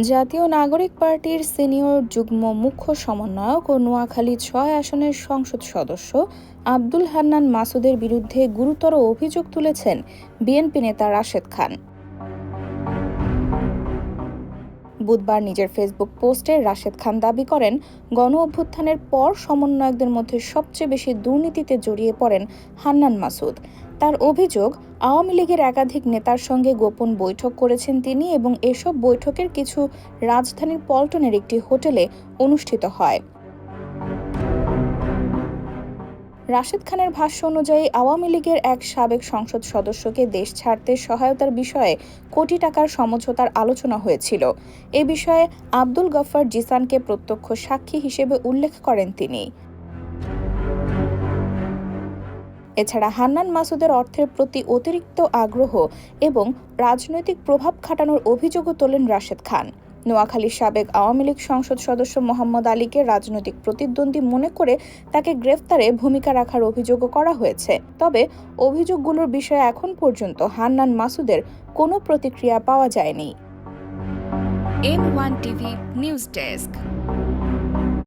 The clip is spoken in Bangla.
জাতীয় নাগরিক পার্টির সিনিয়র যুগ্ম মুখ্য সমন্বয়ক ও নোয়াখালী ৬ আসনের সংসদ সদস্য আব্দুল হান্নান মাসুদের বিরুদ্ধে গুরুতর অভিযোগ তুলেছেন বিএনপি নেতা রাশেদ খান। বুধবার নিজের ফেসবুক পোস্টে রাশেদ খান দাবি করেন, গণ-অভ্যুত্থানের পর সমন্বয়কদের মধ্যে সবচেয়ে বেশি দুর্নীতিতে জড়িয়ে পড়েন হান্নান মাসুদ। তার অভিযোগ, আওয়ামী লীগের একাধিক নেতার সঙ্গে গোপন বৈঠক করেছেন তিনি এবং এসব বৈঠকের কিছু রাজধানীর পল্টনের একটি হোটেলে অনুষ্ঠিত হয়। রাশেদ খানের ভাষ্য অনুযায়ী, আওয়ামী লীগের এক সাবেক সংসদ সদস্যকে দেশ ছাড়তে সহায়তার বিষয়ে কোটি টাকার সমঝোতার আলোচনা হয়েছিল। এ বিষয়ে আব্দুল গফফার জিসানকে প্রত্যক্ষ সাক্ষী হিসেবে উল্লেখ করেন তিনি। এছাড়া হান্নান মাসুদের অর্থের প্রতি অতিরিক্ত আগ্রহ এবং রাজনৈতিক প্রভাব খাটানোর অভিযোগও তোলেন রাশেদ খান। নোয়াখালীর সাবেক আওয়ামী লীগ সংসদ সদস্য মোহাম্মদ আলীকে রাজনৈতিক প্রতিদ্বন্দ্বী মনে করে তাকে গ্রেফতারে ভূমিকা রাখার অভিযোগও করা হয়েছে। তবে অভিযোগগুলোর বিষয়ে এখন পর্যন্ত হান্নান মাসুদের কোনো প্রতিক্রিয়া পাওয়া যায়নি। M1 TV news desk.